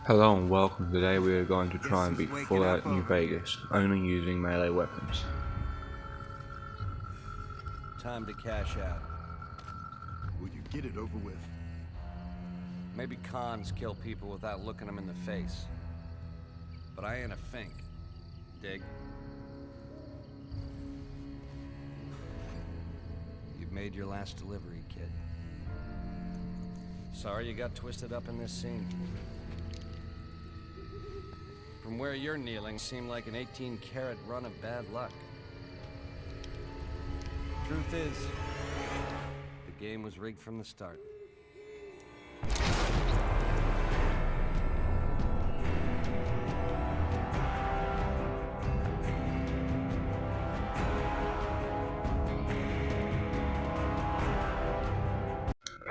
Hello and welcome. Today we are going to try and beat Fallout New Vegas, only using melee weapons. Time to cash out. Will you get it over with? Maybe cons kill people without looking them in the face. But I ain't a fink. Dig? You've made your last delivery, kid. Sorry you got twisted up in this scene. From where you're kneeling, seemed like an 18-carat run of bad luck. Truth is, the game was rigged from the start.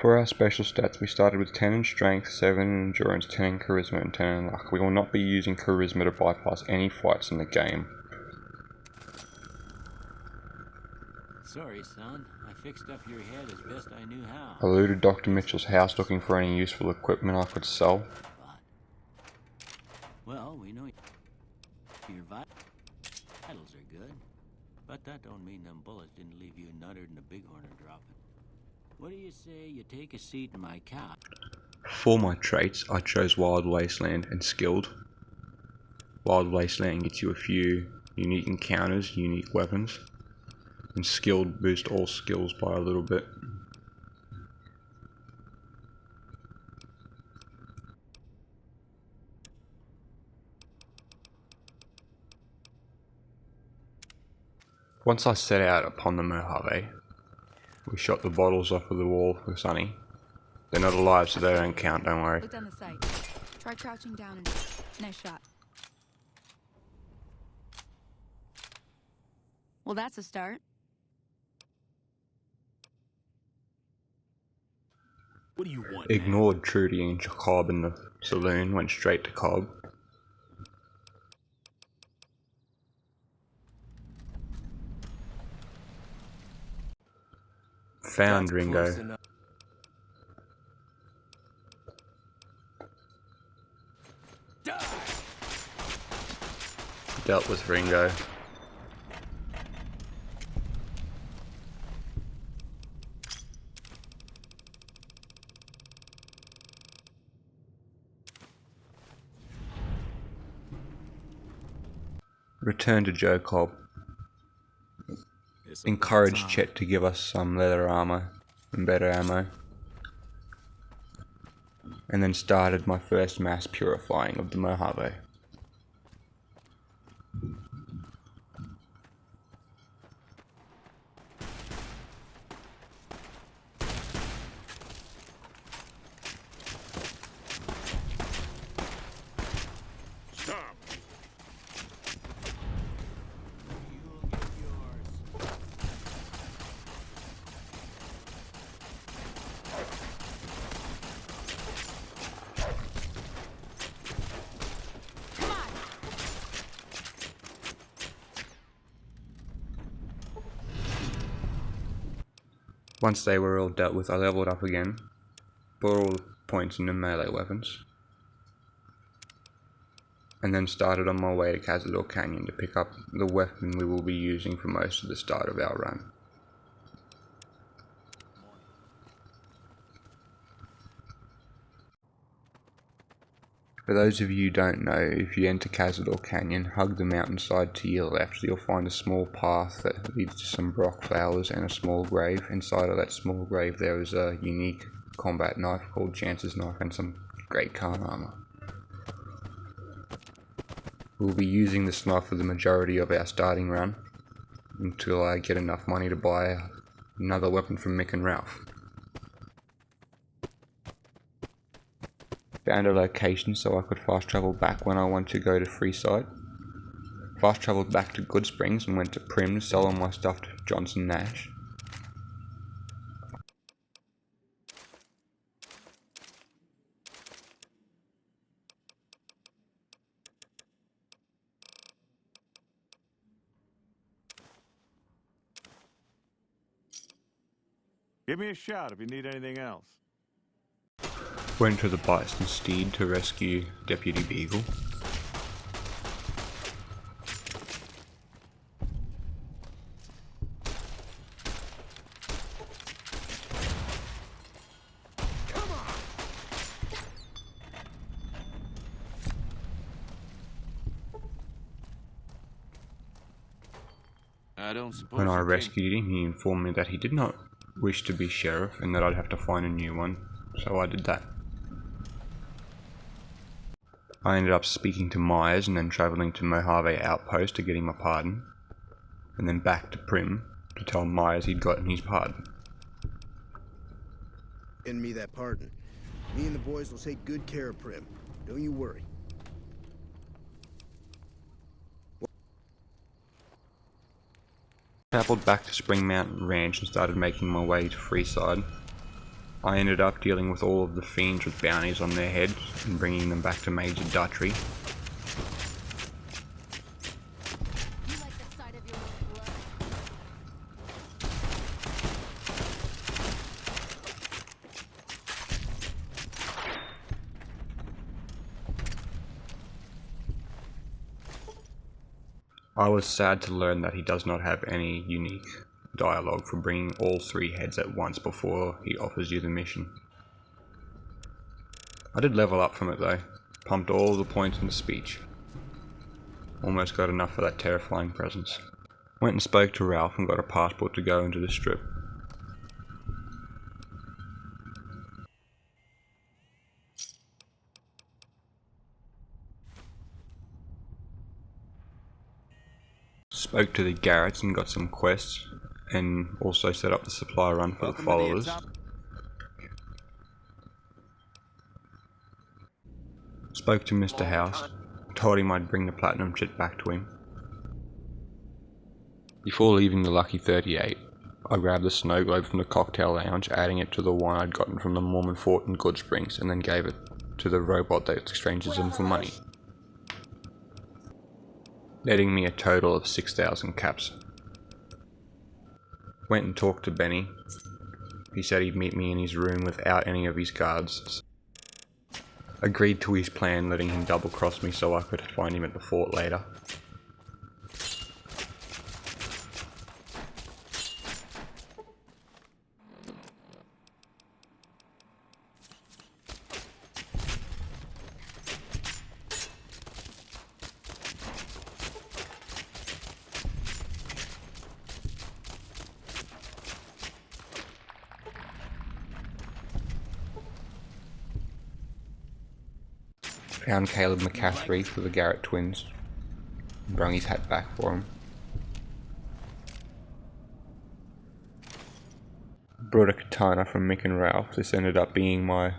For our special stats, we started with 10 in strength, 7 in endurance, 10 in charisma, and 10 in luck. We will not be using charisma to bypass any fights in the game. Sorry, son. I fixed up your head as best I knew how. I looted Dr. Mitchell's house looking for any useful equipment I could sell. Well, we know your vitals are good, but that don't mean them bullets didn't leave you nuttered and a bighorn are dropping. What do you say you take a seat in my car? For my traits, I chose Wild Wasteland and Skilled. Wild Wasteland gets you a few unique encounters, unique weapons, and Skilled boosts all skills by a little bit. Once I set out upon the Mojave, we shot the bottles off of the wall for Sonny. They're not alive, so they don't count, don't worry. Look down the sight. Try crouching down and... Nice shot. Well, that's a start. What do you want? Ignored Trudy and Cobb in the saloon, went straight to Cobb. Found Ringo. Dealt with Ringo. Returned to Joe Cobb. Encouraged Chet to give us some leather armor and better ammo. And then started my first mass purifying of the Mojave. Stop! Once they were all dealt with, I leveled up again, bought all the points into melee weapons, and then started on my way to Cazador Canyon to pick up the weapon we will be using for most of the start of our run. For those of you who don't know, if you enter Cazador Canyon, hug the mountainside to your left, you'll find a small path that leads to some brock flowers and a small grave. Inside of that small grave there is a unique combat knife called Chance's Knife and some great Khan armor. We'll be using this knife for the majority of our starting run until I get enough money to buy another weapon from Mick and Ralph. Found a location so I could fast travel back when I want to go to Freeside. Fast travelled back to Goodsprings and went to Prim to sell all my stuff to Johnson Nash. Give me a shout if you need anything else. Went to the Bison Steed to rescue Deputy Beagle. I don't suppose When I you came- rescued him, he informed me that he did not wish to be sheriff and that I'd have to find a new one, so I did that. I ended up speaking to Myers and then travelling to Mojave Outpost to get him a pardon, and then back to Prim to tell Myers he'd gotten his pardon. Send me that pardon. Me and the boys will take good care of Prim. Don't you worry. Travelled back to Spring Mountain Ranch and started making my way to Freeside. I ended up dealing with all of the fiends with bounties on their heads and bringing them back to Major Dutry. You like the sight of your own blood? I was sad to learn that he does not have any unique dialogue for bringing all three heads at once before he offers you the mission. I did level up from it though, pumped all the points into speech. Almost got enough for that terrifying presence. Went and spoke to Ralph and got a passport to go into the Strip. Spoke to the Garretts and got some quests, and also set up the supply run for the followers. Spoke to Mr. House, told him I'd bring the platinum chit back to him. Before leaving the Lucky 38, I grabbed the snow globe from the cocktail lounge, adding it to the one I'd gotten from the Mormon fort in Good Springs, and then gave it to the robot that exchanges them for money, netting me a total of 6,000 caps. Went and talked to Benny. He said he'd meet me in his room without any of his guards. Agreed to his plan, letting him double cross me so I could find him at the fort later. Found Caleb McCaffrey for the Garrett twins, and brung his hat back for him. Brought a katana from Mick and Ralph. This ended up being my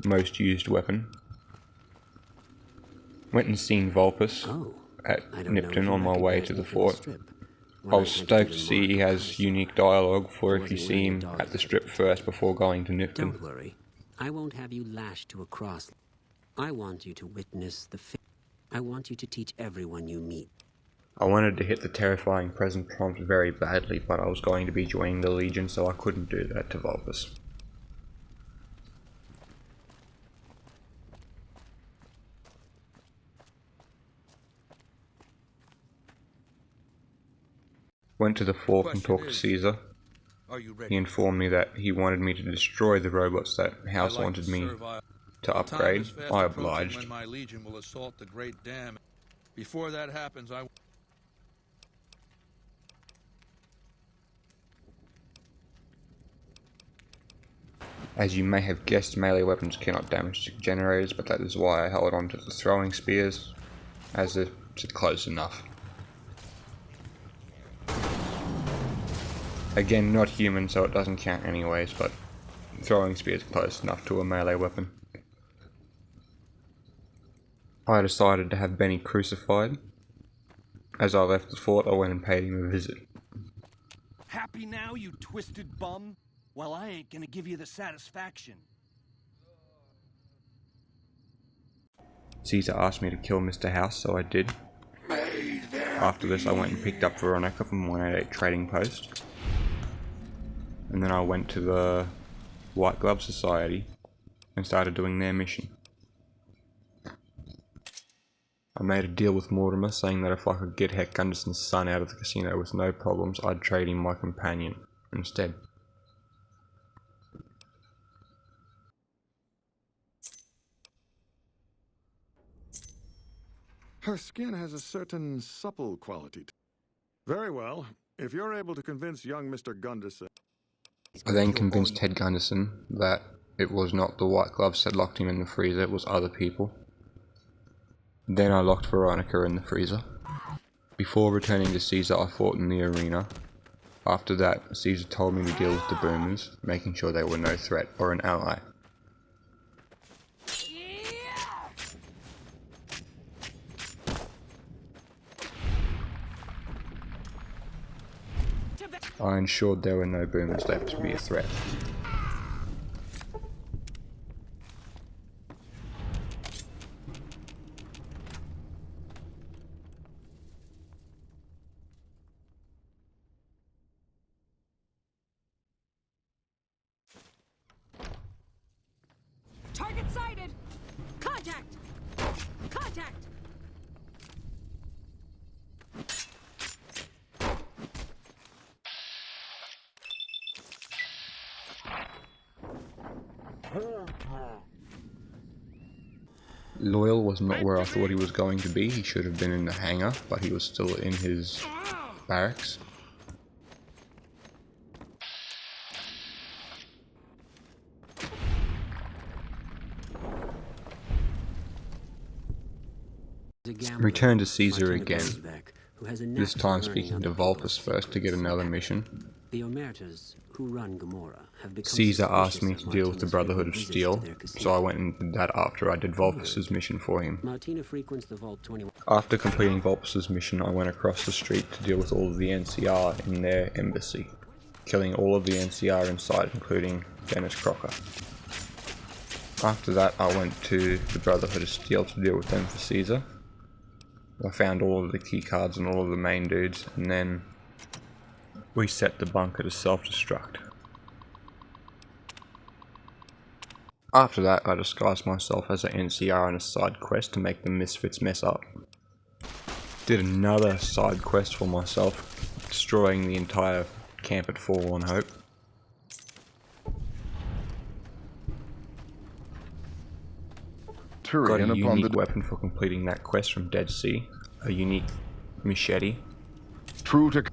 most used weapon. Went and seen Vulpus at Nipton on my way to the fort. I was stoked to see he has unique dialogue for if you see him at the Strip first before going to Nipton. Don't worry. I won't have you lashed to a cross. I want you to witness the I want you to teach everyone you meet. I wanted to hit the terrifying present prompt very badly, but I was going to be joining the Legion, so I couldn't do that to Vulpus. Went to the Fork and talked to Caesar. He informed me that he wanted me to destroy the robots that House wanted me to upgrade. I obliged. When my legion will assault the Great Dam. Before that happens, As you may have guessed, melee weapons cannot damage generators, but that is why I held on to the throwing spears, as it's close enough. Again, not human, so it doesn't count anyways, but throwing spears close enough to a melee weapon. I decided to have Benny crucified. As I left the fort, I went and paid him a visit. Happy now, you twisted bum? Well, I ain't gonna give you the satisfaction. Caesar asked me to kill Mr. House, so I did. After this, I went and picked up Veronica from 188 Trading Post. And then I went to the White Glove Society and started doing their mission. I made a deal with Mortimer saying that if I could get Heck Gunderson's son out of the casino with no problems, I'd trade him my companion instead. Her skin has a certain supple quality. Very well. If you're able to convince young Mr. Gunderson... I then convinced Ted Gunderson that it was not the white gloves that locked him in the freezer, it was other people. Then I locked Veronica in the freezer. Before returning to Caesar, I fought in the arena. After that, Caesar told me to deal with the boomers, making sure they were no threat or an ally. I ensured there were no boomers left to be a threat. Target sighted! Contact! Contact! Loyal was not where I thought he was going to be. He should have been in the hangar, but he was still in his barracks. Return to Caesar again, this time speaking to Vulpus first to get another mission. The Omertas, who run Gomorrah, have become Caesar asked me suspicious to of deal with the Martina's Brotherhood of visits to Steel, their casino. so I went and did that after I did Vulpus's mission for him. Martina frequents the Vault 21. After completing Vulpus's mission, I went across the street to deal with all of the NCR in their embassy, killing all of the NCR inside, including Dennis Crocker. After that, I went to the Brotherhood of Steel to deal with them for Caesar. I found all of the key cards and all of the main dudes, and then we set the bunker to self-destruct. After that, I disguised myself as an NCR on a side quest to make the Misfits mess up. Did another side quest for myself, destroying the entire camp at Forlorn Hope. Got a unique weapon for completing that quest from Dead Sea, a unique machete. True to...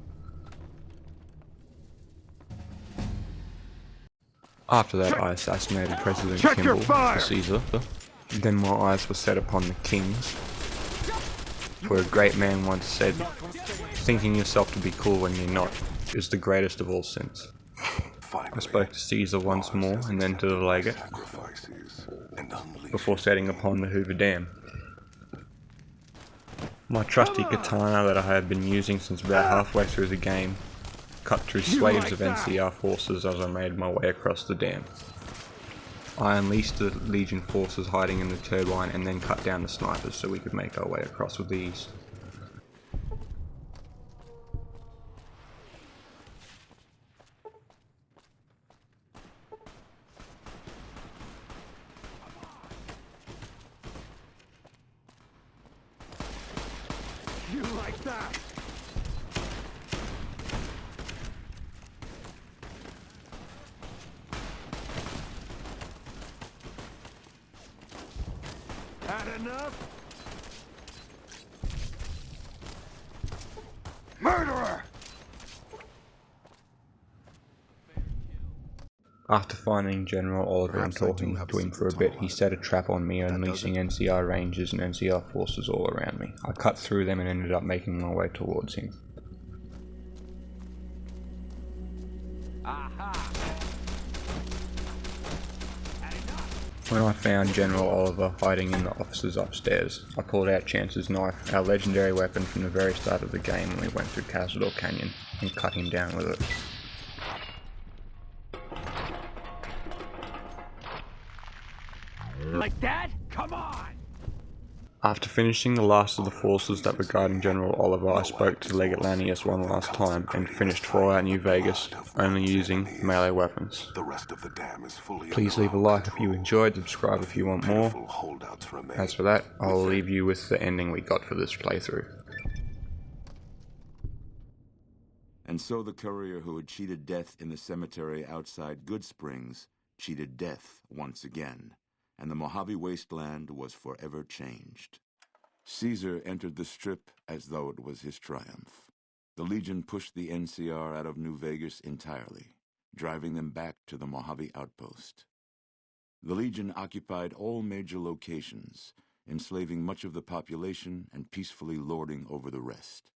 After that, I assassinated President Kimball for Caesar. Then my eyes were set upon the kings. For a great man once said, thinking yourself to be cool when you're not is the greatest of all sins. I spoke to Caesar once more, and then to the legate, before setting upon the Hoover Dam. My trusty katana that I had been using since about halfway through the game cut through swathes of NCR forces as I made my way across the dam. I unleashed the Legion forces hiding in the turbine and then cut down the snipers so we could make our way across with ease. You like that? Had enough? Murderer! After finding General Oliver and talking to him for a bit, he set a trap on me, unleashing NCR rangers and NCR forces all around me. I cut through them and ended up making my way towards him. When I found General Oliver hiding in the offices upstairs, I pulled out Chance's knife, our legendary weapon from the very start of the game when we went through Cazador Canyon, and cut him down with it. Like that? Come on! After finishing the last of the forces that were guarding General Oliver, I spoke to Legate Lanius one last time and finished Fallout New Vegas, only using melee weapons. Please leave a like if you enjoyed, subscribe if you want more. As for that, I'll leave you with the ending we got for this playthrough. And so the courier who had cheated death in the cemetery outside Goodsprings cheated death once again, and the Mojave Wasteland was forever changed. Caesar entered the Strip as though it was his triumph. The Legion pushed the NCR out of New Vegas entirely, driving them back to the Mojave Outpost. The Legion occupied all major locations, enslaving much of the population and peacefully lording over the rest.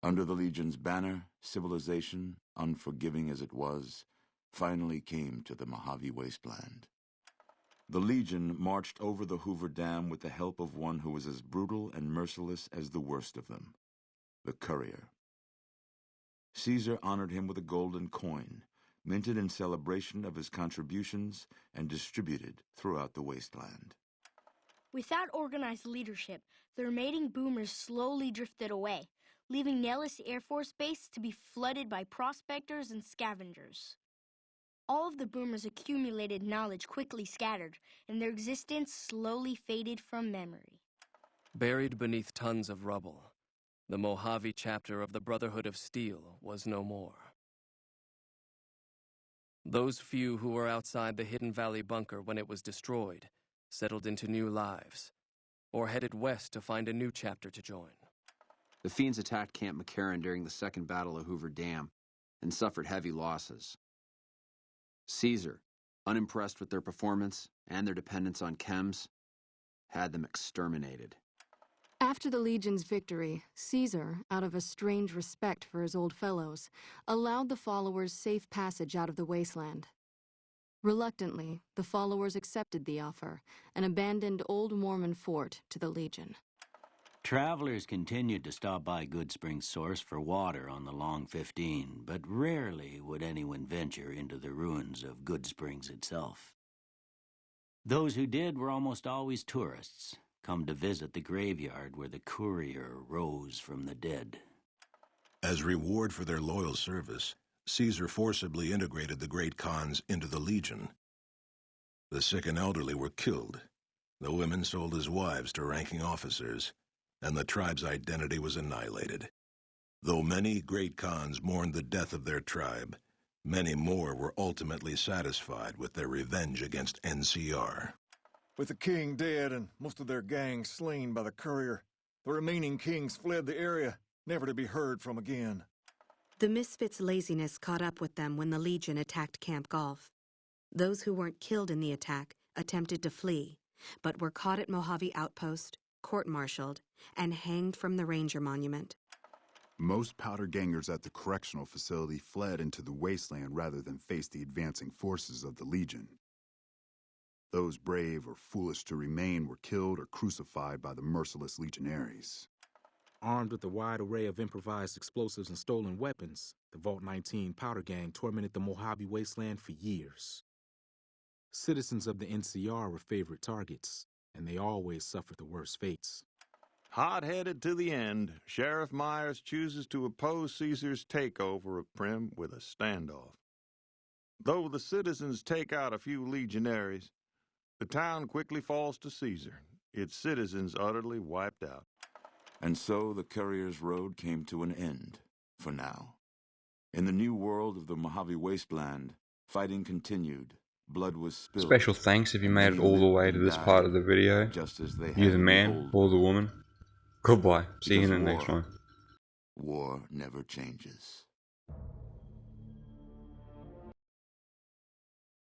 Under the Legion's banner, civilization, unforgiving as it was, finally came to the Mojave Wasteland. The Legion marched over the Hoover Dam with the help of one who was as brutal and merciless as the worst of them, the Courier. Caesar honored him with a golden coin, minted in celebration of his contributions and distributed throughout the wasteland. Without organized leadership, the remaining boomers slowly drifted away, leaving Nellis Air Force Base to be flooded by prospectors and scavengers. All of the boomers' accumulated knowledge quickly scattered, and their existence slowly faded from memory. Buried beneath tons of rubble, the Mojave chapter of the Brotherhood of Steel was no more. Those few who were outside the Hidden Valley bunker when it was destroyed settled into new lives, or headed west to find a new chapter to join. The Fiends attacked Camp McCarran during the Second Battle of Hoover Dam and suffered heavy losses. Caesar, unimpressed with their performance and their dependence on chems, had them exterminated. After the Legion's victory, Caesar, out of a strange respect for his old fellows, allowed the followers safe passage out of the wasteland. Reluctantly, the followers accepted the offer and abandoned Old Mormon Fort to the Legion. Travelers continued to stop by Goodsprings Source for water on the Long 15, but rarely would anyone venture into the ruins of Goodsprings itself. Those who did were almost always tourists, come to visit the graveyard where the Courier rose from the dead. As reward for their loyal service, Caesar forcibly integrated the great Khans into the Legion. The sick and elderly were killed, the women sold as wives to ranking officers, and the tribe's identity was annihilated. Though many great Khans mourned the death of their tribe, many more were ultimately satisfied with their revenge against NCR. With the king dead and most of their gang slain by the Courier, the remaining kings fled the area, never to be heard from again. The Misfits' laziness caught up with them when the Legion attacked Camp Golf. Those who weren't killed in the attack attempted to flee, but were caught at Mojave Outpost, court-martialed, and hanged from the Ranger Monument. Most powder gangers at the correctional facility fled into the wasteland rather than face the advancing forces of the Legion. Those brave or foolish to remain were killed or crucified by the merciless legionaries. Armed with a wide array of improvised explosives and stolen weapons, the Vault 19 powder gang tormented the Mojave Wasteland for years. Citizens of the NCR were favorite targets, and they always suffered the worst fates. Hot-headed to the end, Sheriff Myers chooses to oppose Caesar's takeover of Primm with a standoff. Though the citizens take out a few legionaries, the town quickly falls to Caesar, its citizens utterly wiped out. And so the Courier's road came to an end, for now. In the new world of the Mojave Wasteland, fighting continued, blood was spilled. Special thanks if you made it all the way to this part of the video. You're the man or the woman. Goodbye. See you in the next one. War never changes.